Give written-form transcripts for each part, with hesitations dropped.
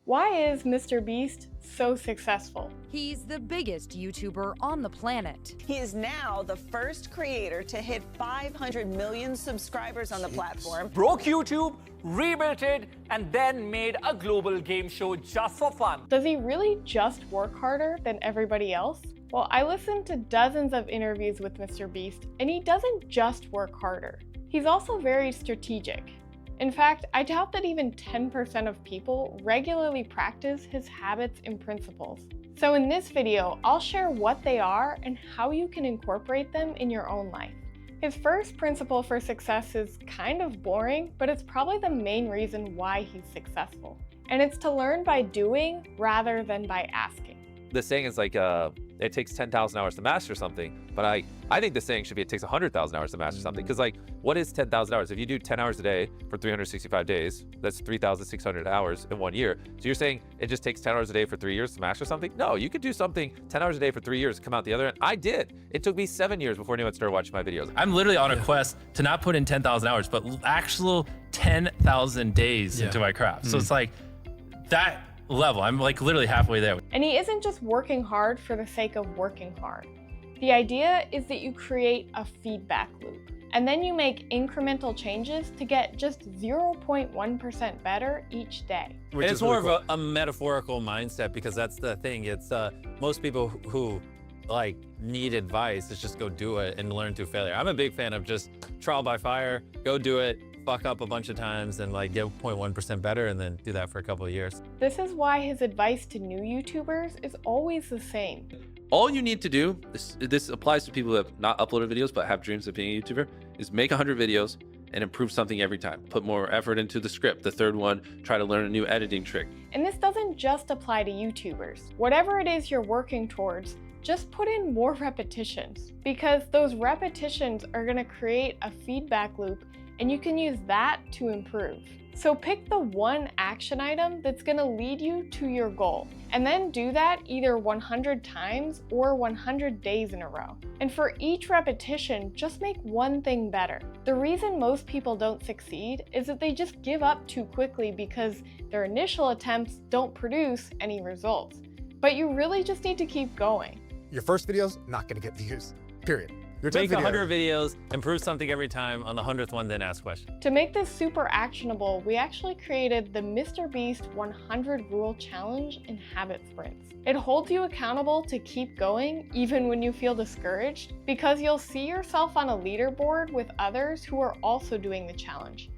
Why is MrBeast so successful? He's the biggest YouTuber on the planet. He is now the first creator to hit 500 million subscribers on the platform. Broke YouTube, rebuilt it, and then made a global game show just for fun. Does he really just work harder than everybody else? Well, I listened to dozens of interviews with MrBeast, and he doesn't just work harder. He's also very strategic. In fact, I doubt that even 10% of people regularly practice his habits and principles. So in this video, I'll share what they are and how you can incorporate them in your own life. His first principle for success is kind of boring, but it's probably the main reason why he's successful. And it's to learn by doing rather than by asking. The saying is like, it takes 10,000 hours to master something, but I think the saying should be it takes 100,000 hours to master something. Because like, what is 10,000 hours? If you do 10 hours a day for 365 days, that's 3,600 hours in 1 year. So you're saying it just takes 10 hours a day for 3 years to master something? No, you could do something 10 hours a day for 3 years to come out the other end. I did. It took me 7 years before anyone started watching my videos. I'm literally on a quest to not put in 10,000 hours, but actual 10,000 days into my craft. So it's like that level. I'm like literally halfway there. And he isn't just working hard for the sake of working hard. The idea is that you create a feedback loop, and then you make incremental changes to get just 0.1% better each day. And it's more of a metaphorical mindset, because that's the thing. It's most people who like need advice is just go do it and learn through failure. I'm a big fan of just trial by fire, go do it, fuck up a bunch of times and like get 0.1% better, and then do that for a couple of years. This is why his advice to new YouTubers is always the same. All you need to do, this applies to people who have not uploaded videos but have dreams of being a YouTuber, is make 100 videos and improve something every time. Put more effort into the script. The third one, try to learn a new editing trick. And this doesn't just apply to YouTubers. Whatever it is you're working towards, just put in more repetitions, because those repetitions are going to create a feedback loop, and you can use that to improve. So pick the one action item that's going to lead you to your goal, and then do that either 100 times or 100 days in a row. And for each repetition, just make one thing better. The reason most people don't succeed is that they just give up too quickly because their initial attempts don't produce any results. But you really just need to keep going. Your first video's not gonna get views, period. Your 10th Make video, 100 videos, improve something every time. On the 100th one, then ask questions. To make this super actionable, we actually created the MrBeast 100 Rule Challenge in Habit Sprints. It holds you accountable to keep going even when you feel discouraged, because you'll see yourself on a leaderboard with others who are also doing the challenge.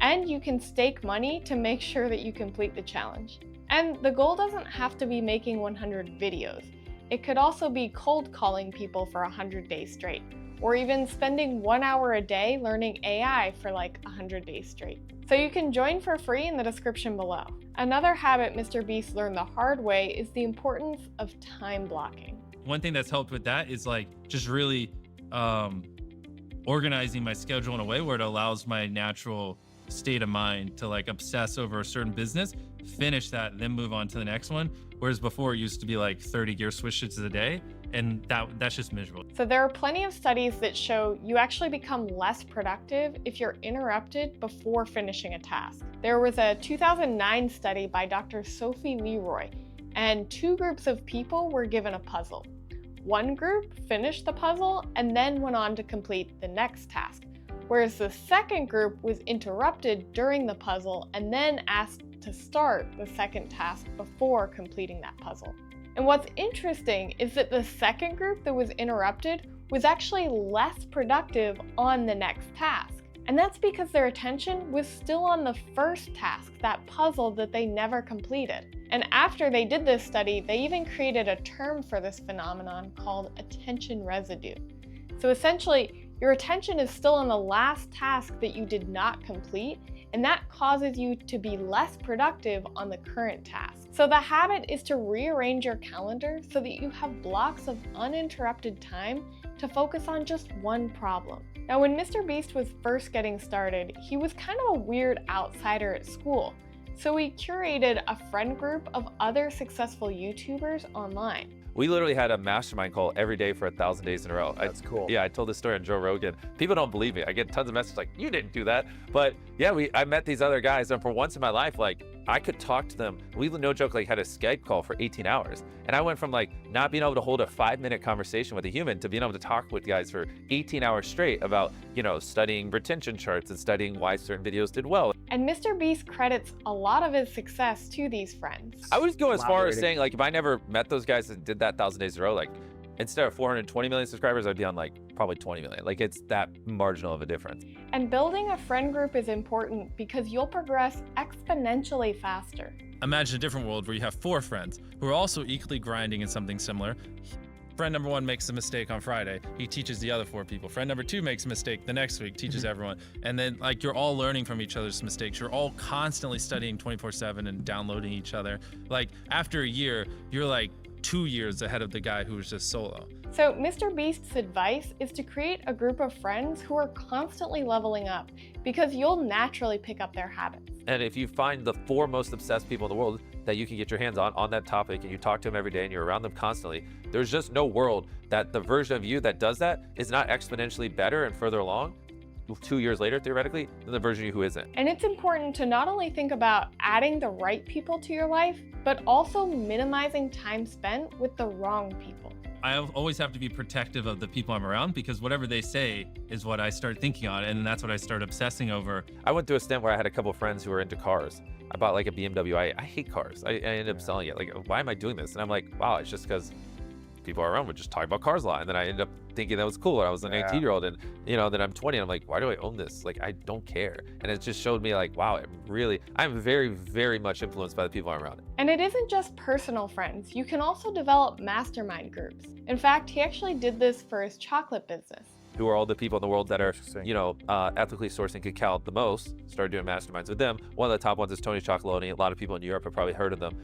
And you can stake money to make sure that you complete the challenge. And the goal doesn't have to be making 100 videos. It could also be cold calling people for 100 days straight, or even spending 1 hour a day learning AI for like 100 days straight. So you can join for free in the description below. Another habit MrBeast learned the hard way is the importance of time blocking. One thing that's helped with that is like just really organizing my schedule in a way where it allows my natural state of mind to like obsess over a certain business, finish that, then move on to the next one. Whereas before it used to be like 30 gear switches a day, and that's just miserable. So there are plenty of studies that show you actually become less productive if you're interrupted before finishing a task. There was a 2009 study by Dr. Sophie Leroy, and 2 groups of people were given a puzzle. One group finished the puzzle and then went on to complete the next task, whereas the second group was interrupted during the puzzle and then asked to start the second task before completing that puzzle. And what's interesting is that the second group that was interrupted was actually less productive on the next task. And that's because their attention was still on the first task, that puzzle that they never completed. And after they did this study, they even created a term for this phenomenon called attention residue. So essentially, your attention is still on the last task that you did not complete, and that causes you to be less productive on the current task. So the habit is to rearrange your calendar so that you have blocks of uninterrupted time to focus on just one problem. Now, when MrBeast was first getting started, he was kind of a weird outsider at school. So we curated a friend group of other successful YouTubers online. We literally had a mastermind call every day for 1,000 days in a row. That's cool. Yeah, I told this story on Joe Rogan. People don't believe me. I get tons of messages like, you didn't do that. But yeah, I met these other guys, and for once in my life, like, I could talk to them. We, no joke, like had a Skype call for 18 hours. And I went from like not being able to hold a 5-minute conversation with a human to being able to talk with guys for 18 hours straight about, studying retention charts and studying why certain videos did well. And MrBeast credits a lot of his success to these friends. I would go as far as saying, like, if I never met those guys that did that 1,000 days in a row, like, instead of 420 million subscribers, I'd be on like probably 20 million. Like, it's that marginal of a difference. And building a friend group is important because you'll progress exponentially faster. Imagine a different world where you have 4 friends who are also equally grinding in something similar. Friend number 1 makes a mistake on Friday. He teaches the other 4 people. Friend number 2 makes a mistake the next week, teaches everyone. And then like you're all learning from each other's mistakes. You're all constantly studying 24/7 and downloading each other. Like after a year, you're like 2 years ahead of the guy who was just solo. So MrBeast's advice is to create a group of friends who are constantly leveling up because you'll naturally pick up their habits. And if you find the 4 most obsessed people in the world that you can get your hands on that topic, and you talk to them every day and you're around them constantly, there's just no world that the version of you that does that is not exponentially better and further along 2 years later, theoretically, than the version of you who isn't. And it's important to not only think about adding the right people to your life, but also minimizing time spent with the wrong people. I always have to be protective of the people I'm around because whatever they say is what I start thinking on, and that's what I start obsessing over. I went through a stint where I had a couple of friends who were into cars. I bought like a BMW. I hate cars. I ended up selling it. Like, why am I doing this? And I'm like, wow, it's just because people around would just talk about cars a lot. And then I ended up thinking that was cool. I was an 18-year-old, and then I'm 20 and I'm like, why do I own this? Like, I don't care. And it just showed me like, wow, I'm very, very much influenced by the people I'm around. And it isn't just personal friends. You can also develop mastermind groups. In fact, he actually did this for his chocolate business. Who are all the people in the world that are, ethically sourcing cacao the most, started doing masterminds with them. One of the top ones is Tony Chocolonely. A lot of people in Europe have probably heard of them.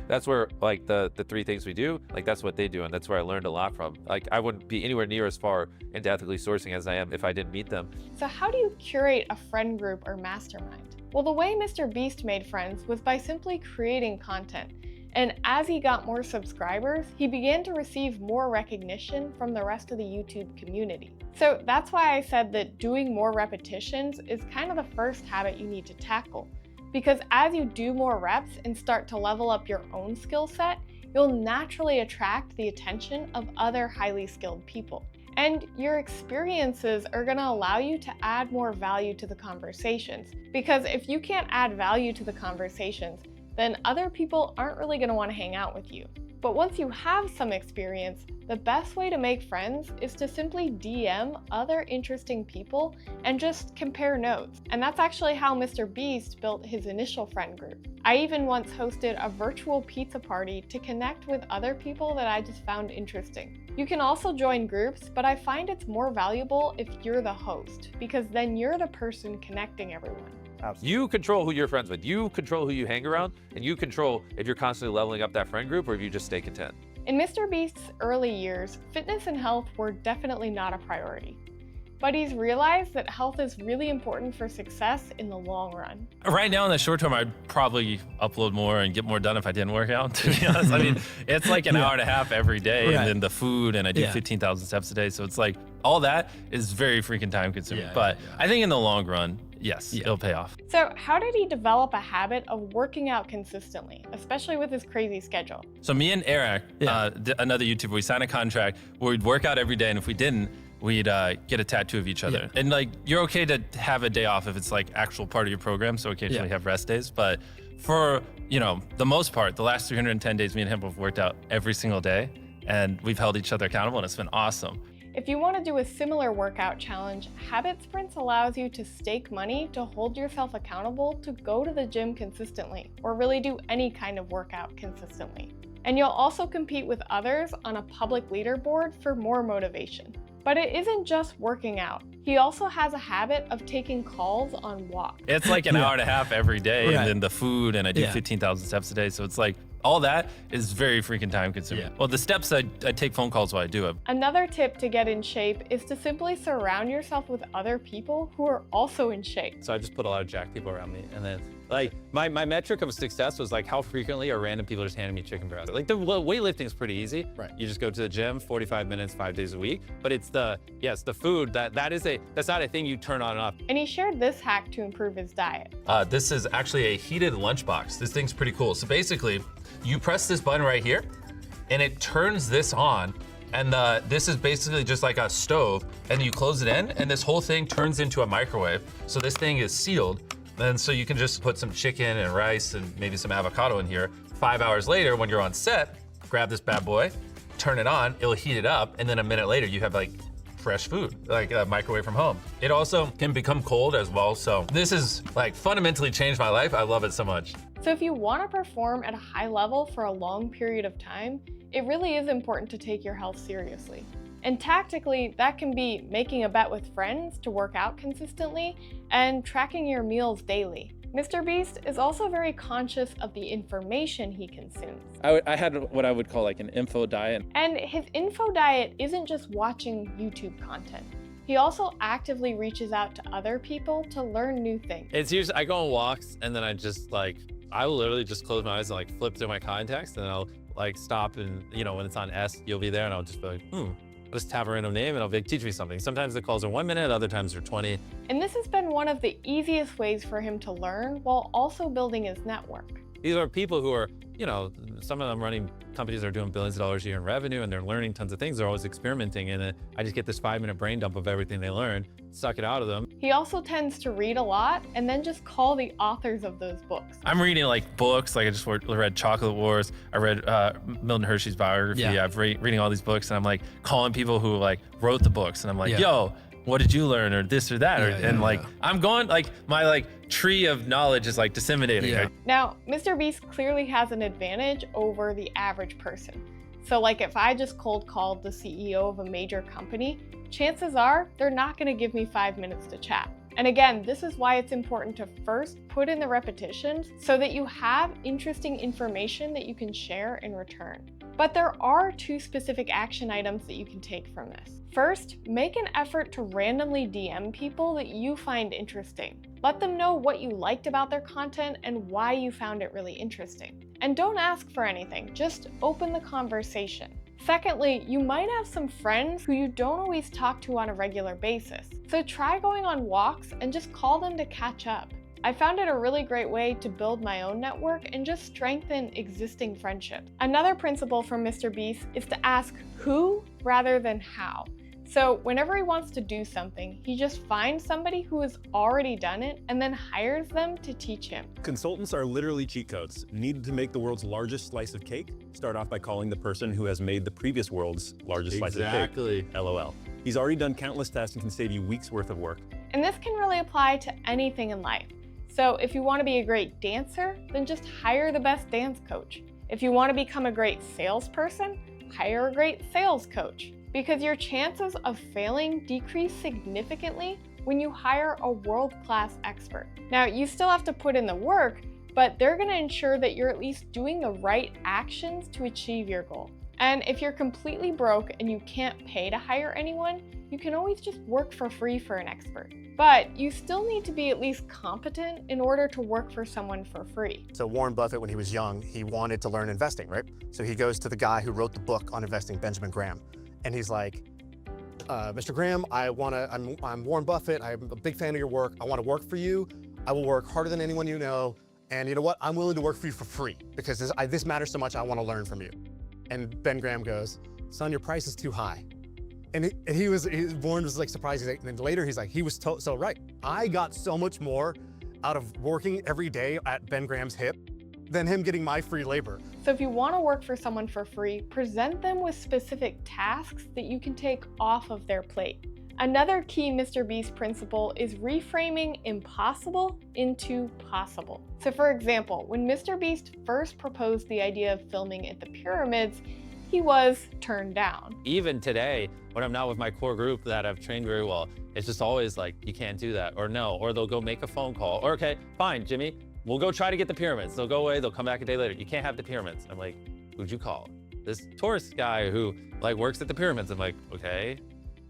That's where like the 3 things we do, like that's what they do, and that's where I learned a lot from. Like, I wouldn't be anywhere near as far into ethically sourcing as I am if I didn't meet them. So how do you curate a friend group or mastermind? Well, the way MrBeast made friends was by simply creating content. And as he got more subscribers, he began to receive more recognition from the rest of the YouTube community. So that's why I said that doing more repetitions is kind of the first habit you need to tackle. Because as you do more reps and start to level up your own skill set, you'll naturally attract the attention of other highly skilled people. And your experiences are going to allow you to add more value to the conversations. Because if you can't add value to the conversations, then other people aren't really going to want to hang out with you. But once you have some experience, the best way to make friends is to simply DM other interesting people and just compare notes. And that's actually how MrBeast built his initial friend group. I even once hosted a virtual pizza party to connect with other people that I just found interesting. You can also join groups, but I find it's more valuable if you're the host, because then you're the person connecting everyone. Absolutely. You control who you're friends with. You control who you hang around, and you control if you're constantly leveling up that friend group or if you just stay content. In MrBeast's early years, fitness and health were definitely not a priority. But he's realized that health is really important for success in the long run. Right now in the short term, I'd probably upload more and get more done if I didn't work out, to be honest. I mean, it's like an hour and a half every day, and then the food, and I do 15,000 steps a day. So it's like all that is very freaking time consuming. But I think in the long run, yes, it'll pay off. So how did he develop a habit of working out consistently, especially with his crazy schedule? So me and Eric, another YouTuber, we signed a contract where we'd work out every day, and if we didn't, we'd get a tattoo of each other. And like, you're okay to have a day off if it's like actual part of your program, so occasionally have rest days. But for, the most part, the last 310 days, me and him have worked out every single day, and we've held each other accountable, and it's been awesome. If you want to do a similar workout challenge, Habit Sprints allows you to stake money to hold yourself accountable to go to the gym consistently, or really do any kind of workout consistently. And you'll also compete with others on a public leaderboard for more motivation. But it isn't just working out. He also has a habit of taking calls on walks. It's like an hour and a half every day, and then the food, and I do 15,000 steps a day. So it's like, all that is very freaking time consuming. Well, the steps, I take phone calls while I do it. Another tip to get in shape is to simply surround yourself with other people who are also in shape. So I just put a lot of jack people around me, and then Like my metric of success was like how frequently are random people just handing me chicken breast. Like the weightlifting is pretty easy. Right. You just go to the gym 45 minutes, 5 days a week. But it's the food that's not a thing you turn on and off. And he shared this hack to improve his diet. This is actually a heated lunchbox. This thing's pretty cool. So basically, you press this button right here, and it turns this on. And this is basically just like a stove, and you close it in, and this whole thing turns into a microwave. So this thing is sealed, and so you can just put some chicken and rice and maybe some avocado in here. 5 hours later, when you're on set, grab this bad boy, turn it on, it'll heat it up, and then a minute later, you have like fresh food, like a microwave from home. It also can become cold as well, so this is like fundamentally changed my life. I love it so much. So if you want to perform at a high level for a long period of time, it really is important to take your health seriously. And tactically, that can be making a bet with friends to work out consistently and tracking your meals daily. MrBeast is also very conscious of the information he consumes. I had what I would call like an info diet. And his info diet isn't just watching YouTube content. He also actively reaches out to other people to learn new things. It's usually, I go on walks and then I will literally just close my eyes and like flip through my contacts, and I'll like stop, and when it's on S, you'll be there, and I'll just be like, I'll just have a random name and I'll be like, teach me something. Sometimes the calls are 1 minute, other times they're 20. And this has been one of the easiest ways for him to learn while also building his network. These are people who are, some of them running companies that are doing billions of dollars a year in revenue, and they're learning tons of things. They're always experimenting, and I just get this 5-minute brain dump of everything they learned, suck it out of them. He also tends to read a lot and then just call the authors of those books. I'm reading like books, like I just read Chocolate Wars. I read Milton Hershey's biography. Yeah. I've reading all these books, and I'm like calling people who like wrote the books, and I'm like, Yeah. yo, what did you learn, or this or that, I'm going like my tree of knowledge is like disseminating. Yeah. Right? Now, MrBeast clearly has an advantage over the average person. So like if I just cold called the CEO of a major company, chances are they're not going to give me 5 minutes to chat. And again, this is why it's important to first put in the repetitions so that you have interesting information that you can share in return. But there are 2 specific action items that you can take from this. First, make an effort to randomly DM people that you find interesting. Let them know what you liked about their content and why you found it really interesting. And don't ask for anything, just open the conversation. Secondly, you might have some friends who you don't always talk to on a regular basis. So try going on walks and just call them to catch up. I found it a really great way to build my own network and just strengthen existing friendships. Another principle from MrBeast is to ask who rather than how. So whenever he wants to do something, he just finds somebody who has already done it and then hires them to teach him. Consultants are literally cheat codes. Need to make the world's largest slice of cake? Start off by calling the person who has made the previous world's largest slice of cake. Exactly. LOL. He's already done countless tests and can save you weeks worth of work. And this can really apply to anything in life. So if you want to be a great dancer, then just hire the best dance coach. If you want to become a great salesperson, hire a great sales coach. Because your chances of failing decrease significantly when you hire a world-class expert. Now, you still have to put in the work, but they're going to ensure that you're at least doing the right actions to achieve your goal. And if you're completely broke and you can't pay to hire anyone, you can always just work for free for an expert. But you still need to be at least competent in order to work for someone for free. So Warren Buffett, when he was young, he wanted to learn investing, right? So he goes to the guy who wrote the book on investing, Benjamin Graham. And he's like, Mr. Graham, I'm Warren Buffett. I'm a big fan of your work. I want to work for you. I will work harder than anyone you know. And you know what? I'm willing to work for you for free because this matters so much. I want to learn from you. And Ben Graham goes, son, your price is too high. And Warren was like surprised. And then later he's like, he was so right. I got so much more out of working every day at Ben Graham's hip than him getting my free labor. So if you want to work for someone for free, present them with specific tasks that you can take off of their plate. Another key MrBeast principle is reframing impossible into possible. So for example, when MrBeast first proposed the idea of filming at the pyramids, he was turned down. Even today, when I'm not with my core group that I've trained very well, it's just always like, you can't do that, or no, or they'll go make a phone call, or okay, fine, Jimmy, we'll go try to get the pyramids. They'll go away, they'll come back a day later. You can't have the pyramids. I'm like, who'd you call? This tourist guy who like works at the pyramids. I'm like, okay,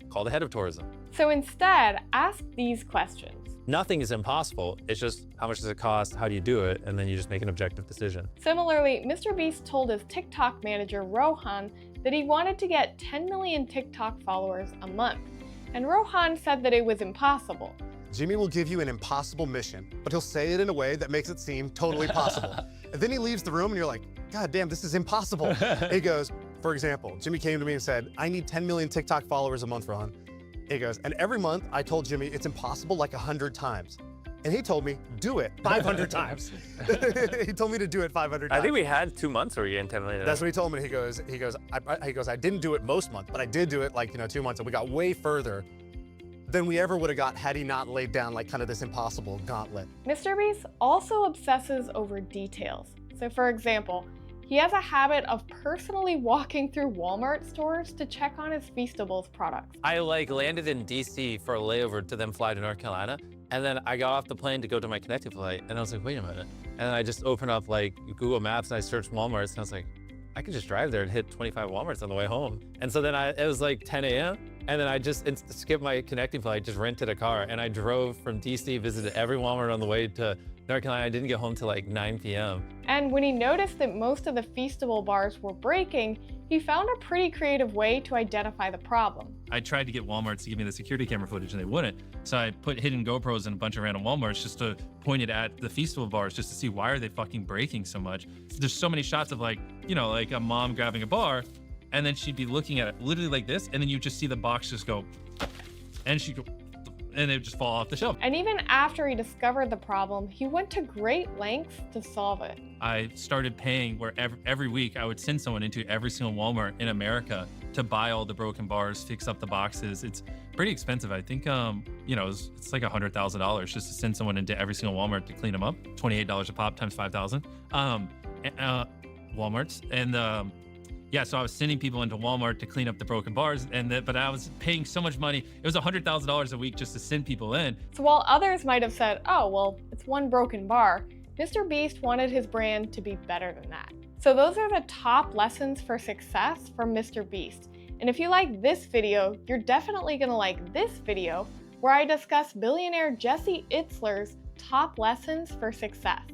call the head of tourism. So instead, ask these questions. nothing is impossible. It's just how much does it cost? How do you do it? And then you just make an objective decision. Similarly, MrBeast told his TikTok manager, Rohan, that he wanted to get 10 million TikTok followers a month. And Rohan said that it was impossible. Jimmy will give you an impossible mission, but he'll say it in a way that makes it seem totally possible. And then he leaves the room and you're like, God damn, this is impossible. He goes, for example, Jimmy came to me and said, I need 10 million TikTok followers a month, Ron. He goes, and every month I told Jimmy it's impossible like 100 times. And he told me, do it 500 times. He told me to do it 500 times. I think we had 2 months where you get 10 million. That's what he told me. He goes, I didn't do it most months, but I did do it like, 2 months, and we got way further than we ever would have got had he not laid down like kind of this impossible gauntlet. MrBeast also obsesses over details. So for example, he has a habit of personally walking through Walmart stores to check on his Feastables products. I landed in DC for a layover to then fly to North Carolina. And then I got off the plane to go to my connecting flight. And I was like, wait a minute. And then I just opened up Google Maps and I searched Walmarts and I was like, I could just drive there and hit 25 Walmarts on the way home. And so then it was like 10 a.m. And then I just skipped my connecting flight, just rented a car. And I drove from DC, visited every Walmart on the way to North Carolina. I didn't get home till like 9 p.m. And when he noticed that most of the Feastable bars were breaking, he found a pretty creative way to identify the problem. I tried to get Walmart to give me the security camera footage and they wouldn't. So I put hidden GoPros in a bunch of random Walmarts just to point it at the Feastable bars just to see why are they fucking breaking so much. There's so many shots of like a mom grabbing a bar and then she'd be looking at it literally like this and then you just see the box just go and she'd go and it would just fall off the shelf. And even after he discovered the problem, he went to great lengths to solve it. I started paying where every week I would send someone into every single Walmart in America to buy all the broken bars, fix up the boxes. It's pretty expensive. I think, it's like $100,000 just to send someone into every single Walmart to clean them up. $28 a pop times 5,000 Walmarts. And yeah, so I was sending people into Walmart to clean up the broken bars, but I was paying so much money. It was $100,000 a week just to send people in. So while others might have said, oh, well, it's one broken bar, MrBeast wanted his brand to be better than that. So those are the top lessons for success from MrBeast. And if you like this video, you're definitely gonna like this video where I discuss billionaire Jesse Itzler's top lessons for success.